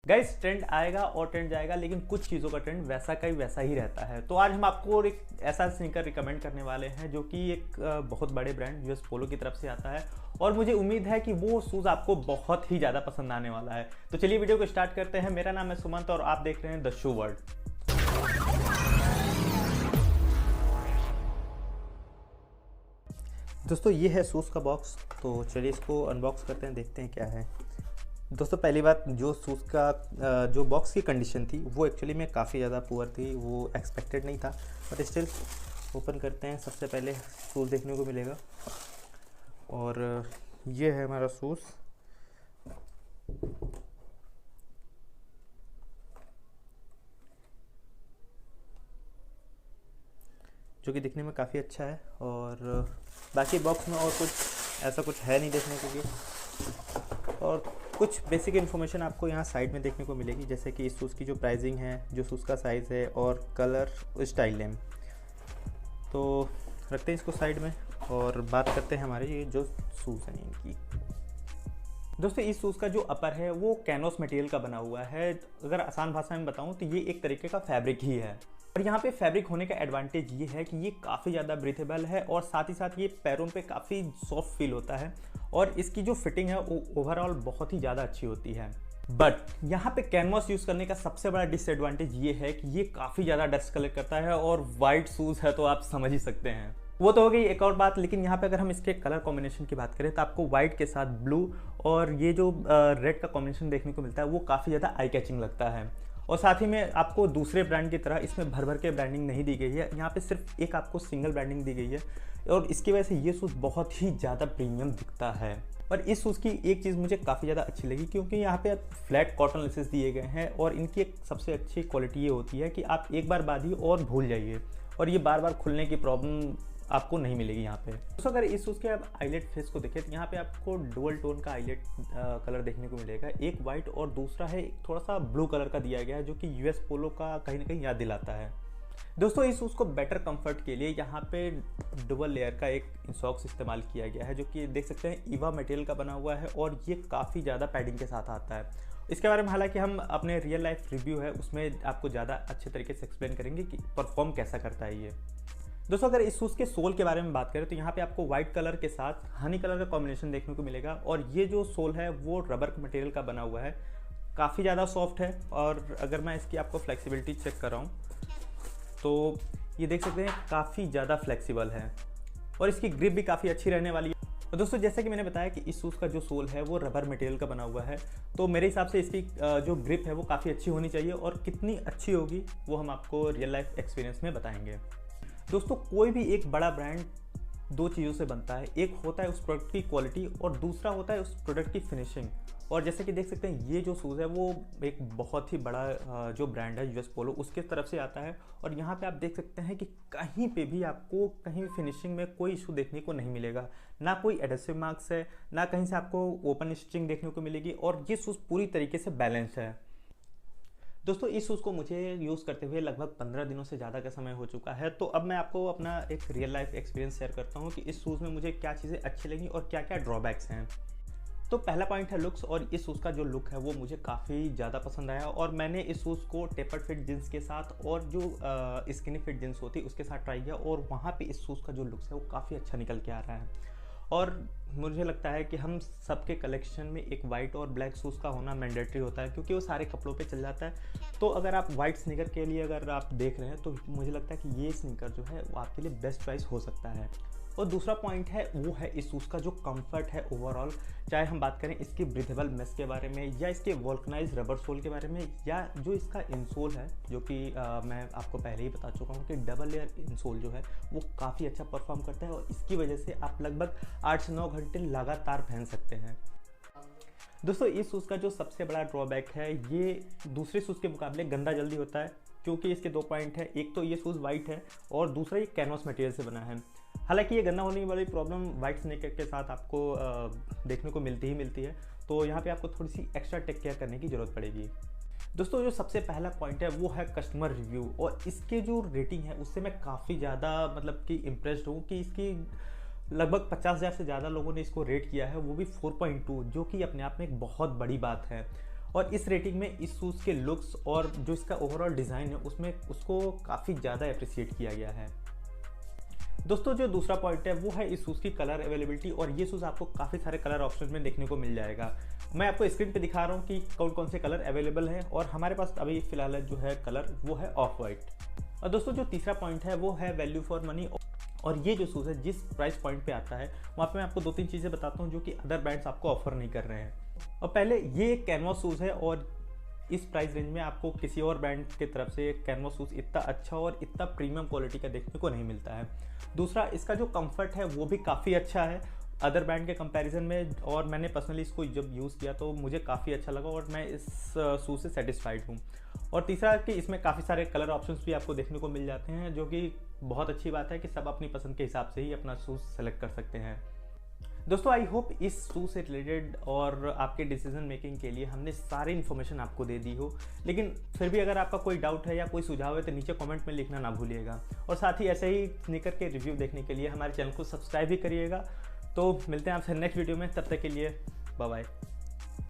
Guys trend आएगा और trend जाएगा, लेकिन कुछ चीज़ों का ट्रेंड वैसा का ही वैसा ही रहता है। तो आज हम आपको एक ऐसा स्नीकर रिकमेंड करने वाले हैं जो कि एक बहुत बड़े ब्रांड यूएस पोलो की तरफ से आता है, और मुझे उम्मीद है कि वो शूज़ आपको बहुत ही ज़्यादा पसंद आने वाला है। तो चलिए वीडियो को स्टार्ट करते हैं। मेरा नाम है सुमंत और आप देख रहे हैं द शू वर्ल्ड। दोस्तों ये है शूज़ का बॉक्स, तो चलिए इसको अनबॉक्स करते हैं, देखते हैं क्या है। दोस्तों पहली बात, जो शूज़ का जो बॉक्स की कंडीशन थी वो एक्चुअली में काफ़ी ज़्यादा पुअर थी, वो एक्सपेक्टेड नहीं था, बट स्टिल ओपन करते हैं। सबसे पहले शूज़ देखने को मिलेगा और ये है हमारा शूज़। जो कि दिखने में काफ़ी अच्छा है, और बाकी बॉक्स में और कुछ ऐसा कुछ है नहीं देखने को भी। और कुछ बेसिक इन्फॉर्मेशन आपको यहाँ साइड में देखने को मिलेगी, जैसे कि इस शूज़ की जो प्राइसिंग है, जो शूज़ का साइज़ है और कलर, स्टाइल नेम। तो रखते हैं इसको साइड में और बात करते हैं हमारे ये जो शूज़ हैं इनकी। दोस्तों इस शूज़ का जो अपर है वो कैनवस मटेरियल का बना हुआ है। अगर आसान भाषा में बताऊं तो ये एक तरीके का फैब्रिक ही है, और यहाँ पे फैब्रिक होने का एडवांटेज ये है कि ये काफ़ी ज़्यादा ब्रीथेबल है, और साथ ही साथ ये पैरों पे काफ़ी सॉफ्ट फील होता है, और इसकी जो फिटिंग है वो ओवरऑल बहुत ही ज़्यादा अच्छी होती है। बट यहाँ पे कैनवस यूज़ करने का सबसे बड़ा डिसएडवांटेज ये है कि ये काफ़ी ज़्यादा डस्ट कलेक्ट करता है, और वाइट शूज़ है तो आप समझ ही सकते हैं। वो तो हो गई एक और बात, लेकिन यहाँ पे अगर हम इसके कलर कॉम्बिनेशन की बात करें तो आपको व्हाइट के साथ ब्लू और ये जो रेड का कॉम्बिनेशन देखने को मिलता है वो काफ़ी ज़्यादा आई कैचिंग लगता है। और साथ ही में आपको दूसरे ब्रांड की तरह इसमें भर भर के ब्रांडिंग नहीं दी गई है, यहाँ पे सिर्फ एक आपको सिंगल ब्रांडिंग दी गई है, और इसकी वजह से ये शूज़ बहुत ही ज़्यादा प्रीमियम दिखता है। और इस शूज़ की एक चीज़ मुझे काफ़ी ज़्यादा अच्छी लगी, क्योंकि यहाँ पे फ्लैट कॉटन लेसेस दिए गए हैं, और इनकी एक सबसे अच्छी क्वालिटी ये होती है कि आप एक बार बांधिए और भूल जाइए, और ये बार बार खुलने की प्रॉब्लम आपको नहीं मिलेगी यहाँ पे। दोस्तों अगर इस शूज़ के आप आईलेट फेस को देखें तो यहाँ पे आपको डुअल टोन का आईलेट कलर देखने को मिलेगा, एक वाइट और दूसरा है थोड़ा सा ब्लू कलर का दिया गया है, जो कि यूएस पोलो का कहीं ना कहीं याद दिलाता है। दोस्तों इस शूज़ को बेटर कंफर्ट के लिए यहाँ पे डबल लेयर का एक सॉक्स इस्तेमाल किया गया है, जो कि देख सकते हैं ईवा मटेरियल का बना हुआ है, और ये काफ़ी ज़्यादा पैडिंग के साथ आता है। इसके बारे में हालांकि हम अपने रियल लाइफ रिव्यू है उसमें आपको ज़्यादा अच्छे तरीके से एक्सप्लेन करेंगे कि परफॉर्म कैसा करता है ये। दोस्तों अगर इस शूज़ के सोल के बारे में बात करें तो यहाँ पे आपको व्हाइट कलर के साथ हनी कलर का कॉम्बिनेशन देखने को मिलेगा, और ये जो सोल है वो रबर मटेरियल का बना हुआ है, काफ़ी ज़्यादा सॉफ्ट है। और अगर मैं इसकी आपको फ्लेक्सिबिलिटी चेक कर रहा हूँ तो ये देख सकते हैं काफ़ी ज़्यादा फ्लेक्सिबल है, और इसकी ग्रिप भी काफ़ी अच्छी रहने वाली है। और दोस्तों जैसे कि मैंने बताया कि इस शूज़ का जो सोल है वो रबर मटेरियल का बना हुआ है, तो मेरे हिसाब से इसकी जो ग्रिप है वो काफ़ी अच्छी होनी चाहिए, और कितनी अच्छी होगी वो हम आपको रियल लाइफ एक्सपीरियंस में बताएंगे। दोस्तों कोई भी एक बड़ा ब्रांड दो चीज़ों से बनता है, एक होता है उस प्रोडक्ट की क्वालिटी और दूसरा होता है उस प्रोडक्ट की फिनिशिंग। और जैसे कि देख सकते हैं ये जो शूज़ है वो एक बहुत ही बड़ा जो ब्रांड है यूएस पोलो उसके तरफ से आता है, और यहाँ पे आप देख सकते हैं कि कहीं पे भी आपको कहीं फिनिशिंग में कोई इशू देखने को नहीं मिलेगा, ना कोई एडहेसिव मार्क्स है, ना कहीं से आपको ओपन स्टिचिंग देखने को मिलेगी, और ये शूज़ पूरी तरीके से बैलेंस है। दोस्तों इस शूज़ को मुझे यूज़ करते हुए लगभग 15 दिनों से ज़्यादा का समय हो चुका है, तो अब मैं आपको अपना एक रियल लाइफ एक्सपीरियंस शेयर करता हूँ कि इस शूज़ में मुझे क्या चीज़ें अच्छी लगी और क्या क्या ड्रॉबैक्स हैं। तो पहला पॉइंट है लुक्स, और इस शूज़ का जो लुक है वो मुझे काफ़ी ज़्यादा पसंद आया, और मैंने इस शूज़ को टेपर्ड फिट जींस के साथ और जो स्किनी फिट जींस होती है उसके साथ ट्राई किया, और वहाँ पे इस शूज़ का जो लुक्स है वो काफ़ी अच्छा निकल के आ रहा है। और मुझे लगता है कि हम सबके कलेक्शन में एक वाइट और ब्लैक शूज़ का होना मैंडेटरी होता है, क्योंकि वो सारे कपड़ों पे चल जाता है। तो अगर आप वाइट स्नीकर के लिए अगर आप देख रहे हैं तो मुझे लगता है कि ये स्नीकर जो है वो आपके लिए बेस्ट चॉइस हो सकता है। और दूसरा पॉइंट है वो है इस शूज़ का जो कंफर्ट है ओवरऑल, चाहे हम बात करें इसकी ब्रीथेबल मेश के बारे में, या इसके वल्कनाइज रबर सोल के बारे में, या जो इसका इंसोल है, जो कि मैं आपको पहले ही बता चुका हूँ कि डबल लेयर इंसोल जो है वो काफ़ी अच्छा परफॉर्म करता है, और इसकी वजह से आप लगभग 8 से 9 घंटे लगातार पहन सकते हैं। दोस्तों इस शूज़ का जो सबसे बड़ा ड्रॉबैक है, ये दूसरे शूज़ के मुकाबले गंदा जल्दी होता है, क्योंकि इसके दो पॉइंट है, एक तो ये शूज़ वाइट है और दूसरा ये कैनवस मटेरियल से बना है। हालांकि ये गंदा होने वाली प्रॉब्लम वाइट स्नीकर के साथ आपको देखने को मिलती है, तो यहाँ पे आपको थोड़ी सी एक्स्ट्रा टेक केयर करने की ज़रूरत पड़ेगी। दोस्तों जो सबसे पहला पॉइंट है वो है कस्टमर रिव्यू, और इसके जो रेटिंग है उससे मैं काफ़ी ज़्यादा मतलब कि इम्प्रेस्ड हूँ कि इसकी लगभग 50,000 से ज़्यादा लोगों ने इसको रेट किया है, वो भी 4.2, जो कि अपने आप में एक बहुत बड़ी बात है। और इस रेटिंग में इस शूज़ के लुक्स और जो इसका ओवरऑल डिज़ाइन है उसमें उसको काफ़ी ज़्यादा अप्रिशिएट किया गया है। दोस्तों जो दूसरा पॉइंट है वो है इस शूज़ की कलर अवेलेबिलिटी, और ये शूज़ आपको काफ़ी सारे कलर ऑप्शन में देखने को मिल जाएगा। मैं आपको स्क्रीन पे दिखा रहा हूँ कि कौन कौन से कलर अवेलेबल हैं, और हमारे पास अभी फिलहाल जो है कलर वो है ऑफ वाइट। और दोस्तों जो तीसरा पॉइंट है वो है वैल्यू फॉर मनी, और ये जो शूज़ है जिस प्राइस पॉइंट पे आता है वहाँ पे मैं आपको 2-3 चीज़ें बताता हूँ जो कि अदर ब्रांड्स आपको ऑफर नहीं कर रहे हैं। और पहले ये कैनवास शूज़ है, और इस प्राइस रेंज में आपको किसी और ब्रांड की तरफ से कैनवास शूज़ इतना अच्छा और इतना प्रीमियम क्वालिटी का देखने को नहीं मिलता है। दूसरा, इसका जो कंफर्ट है वो भी काफ़ी अच्छा है अदर ब्रांड के कंपैरिजन में, और मैंने पर्सनली इसको जब यूज़ किया तो मुझे काफ़ी अच्छा लगा और मैं इस शूज़ से सेटिस्फाइड हूँ। और तीसरा कि इसमें काफ़ी सारे कलर ऑप्शंस भी आपको देखने को मिल जाते हैं, जो कि बहुत अच्छी बात है कि सब अपनी पसंद के हिसाब से ही अपना शूज़ सेलेक्ट कर सकते हैं। दोस्तों आई होप इस शूज़ से रिलेटेड और आपके डिसीजन मेकिंग के लिए हमने सारी इन्फॉर्मेशन आपको दे दी हो, लेकिन फिर भी अगर आपका कोई डाउट है या कोई सुझाव है तो नीचे कमेंट में लिखना ना भूलिएगा। और साथ ही ऐसे ही स्नीकर के रिव्यू देखने के लिए हमारे चैनल को सब्सक्राइब भी करिएगा। तो मिलते हैं आपसे नेक्स्ट वीडियो में, तब तक के लिए बाय बाय।